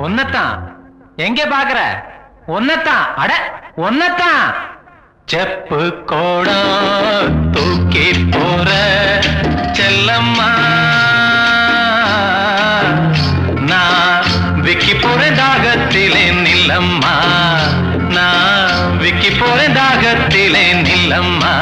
ஒன்னத்தான் எங்கே பாக்குற? ஒன்னத்தான், அட ஒன்னத்தான். செப்பு கோடா தூக்கி போற செல்லம்மா, நான் விக்கி போறேன் தாகத்திலே நில்லம்மா, நான் விக்கி போறேன் தாகத்திலே நில்லம்மா.